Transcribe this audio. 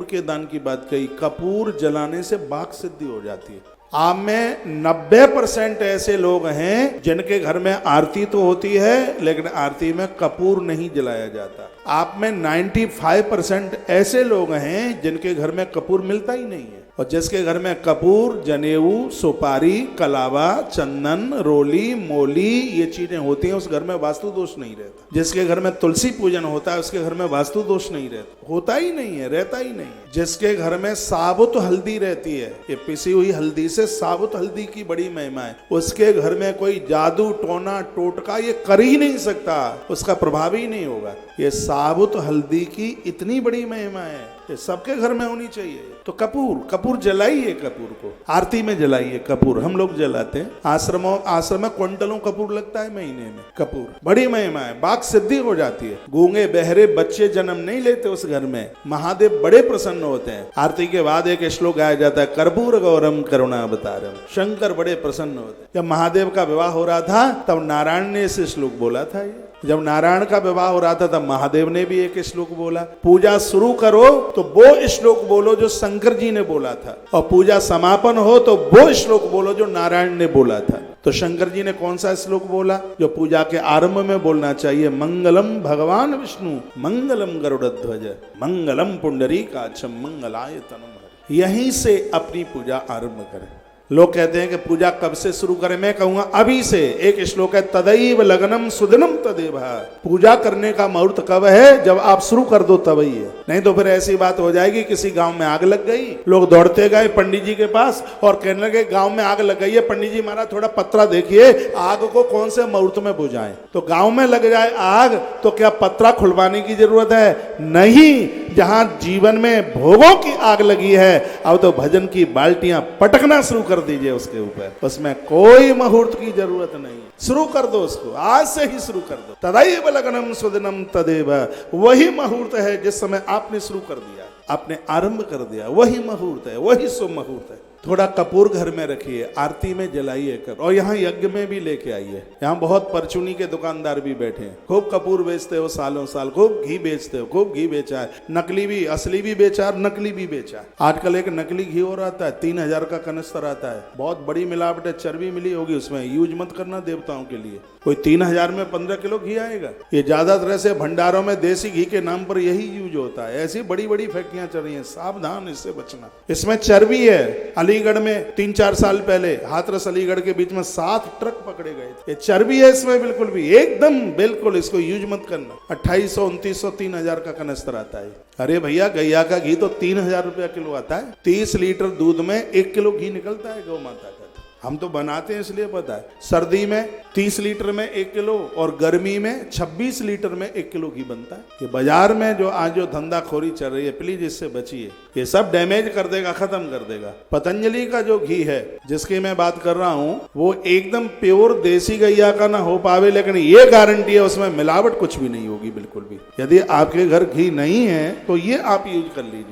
कपूर के दान की बात कही। कपूर जलाने से वाक सिद्धि हो जाती है। आप में 90% ऐसे लोग हैं जिनके घर में आरती तो होती है लेकिन आरती में कपूर नहीं जलाया जाता। आप में 95% ऐसे लोग हैं जिनके घर में कपूर मिलता ही नहीं है। और जिसके घर में कपूर, जनेऊ, सुपारी, कलावा, चंदन, रोली, मोली ये चीजें होती हैं उस घर में वास्तु दोष नहीं रहता। जिसके घर में तुलसी पूजन होता है उसके घर में वास्तु दोष नहीं रहता, होता ही नहीं है, रहता ही नहीं है। जिसके घर में साबुत हल्दी रहती है, ये पिसी हुई हल्दी से साबुत हल्दी की बड़ी महिमा है, उसके घर में कोई जादू टोना टोटका ये कर ही नहीं सकता, उसका प्रभाव ही नहीं होगा। ये साबुत हल्दी की इतनी बड़ी महिमा है, ये सबके घर में होनी चाहिए। तो कपूर जलाइए, कपूर को आरती में जलाइए। कपूर हम लोग जलाते हैं, आश्रम में क्विंटलों कपूर लगता है महीने में। कपूर बड़ी महिमा है, वाक सिद्धि हो जाती है। गूंगे बहरे बच्चे जन्म नहीं लेते उस घर में, महादेव बड़े प्रसन्न होते हैं। आरती के बाद एक श्लोक गाया जाता है, कर्पूर गौरम करुणावतारम, शंकर बड़े प्रसन्न होते हैं। जब महादेव का विवाह हो रहा था तब नारायण ने इस श्लोक बोला था। जब नारायण का विवाह हो रहा था तब महादेव ने भी एक श्लोक बोला। पूजा शुरू करो तो वो श्लोक बोलो जो शंकर जी ने बोला था, और पूजा समापन हो तो वो श्लोक बोलो जो नारायण ने बोला था। तो शंकर जी ने कौन सा श्लोक बोला जो पूजा के आरंभ में बोलना चाहिए? मंगलम भगवान विष्णु, मंगलम गरुड़ध्वज, मंगलम पुंडरीकाक्षम, मंगलाय तनुम। यहीं से अपनी पूजा आरंभ करें। लोग कहते हैं कि पूजा कब से शुरू करें? मैं कहूंगा अभी से। एक श्लोक है, तदैव लग्नम सुदिनम तदेव। पूजा करने का मुहूर्त कब है? जब आप शुरू कर दो तभी है, नहीं तो फिर ऐसी बात हो जाएगी किसी गांव में आग लग गई, लोग दौड़ते गए पंडित जी के पास और कहने लगे गांव में आग लग गई है, पंडित जी महाराज थोड़ा पत्रा देखिए आग को कौन से मुहूर्त में बुझाएं। तो गांव में लग जाए आग तो क्या पत्रा खुलवाने की जरूरत है? नहीं। जहां जीवन में भोगों की आग लगी है अब तो भजन की बाल्टियां पटकना शुरू कर दीजिए उसके ऊपर, उसमें कोई मुहूर्त की जरूरत नहीं। शुरू कर दो उसको, आज से ही शुरू कर दो। तदैव लग्नम सुदिनम तदेव, वही मुहूर्त है जिस समय आपने शुरू कर दिया, आपने आरंभ कर दिया, वही मुहूर्त है, वही शुभ मुहूर्त है। थोड़ा कपूर घर में रखिए, आरती में जलाइए कर, और यहाँ यज्ञ में भी लेके आइए। यहाँ बहुत परचूनी के दुकानदार भी बैठे हैं, खूब कपूर बेचते हो सालों साल, खूब घी बेचते हो, खूब घी बेचा है, नकली भी, असली भी बेचा, नकली भी बेचा। आजकल एक नकली घी और आता है 3000 का कनस्तर आता है, बहुत बड़ी मिलावट है, चर्बी मिली होगी उसमें, यूज मत करना देवताओं के लिए। कोई 3000 में 15 किलो घी आएगा? ये ज्यादातर से भंडारों में देसी घी के नाम पर यही यूज होता है। ऐसी बड़ी बड़ी फैक्ट्रियां चल रही हैं, सावधान, इससे बचना। इसमें चर्बी है। अलीगढ़ में 3-4 साल पहले हाथरस अलीगढ़ के बीच में 7 ट्रक पकड़े गए थे। ये चर्बी है इसमें, बिल्कुल भी एकदम बिल्कुल, इसको यूज मत करना। 2800, 2900, 3000 का कनस्तर आता है। अरे भैया गैया का घी तो 3000 रुपया किलो आता है। 30 लीटर दूध में 1 किलो घी निकलता है गौ माता का। हम तो बनाते हैं इसलिए पता है। सर्दी में 30 लीटर में 1 किलो और गर्मी में 26 लीटर में 1 किलो घी बनता है। ये बाजार में जो आज जो धंधाखोरी चल रही है, प्लीज इससे बचिए, ये सब डैमेज कर देगा, खत्म कर देगा। पतंजलि का जो घी है जिसकी मैं बात कर रहा हूँ वो एकदम प्योर देसी गैया का ना हो पावे, लेकिन ये गारंटी है उसमें मिलावट कुछ भी नहीं होगी बिल्कुल भी। यदि आपके घर घी नहीं है तो ये आप यूज कर लीजिए।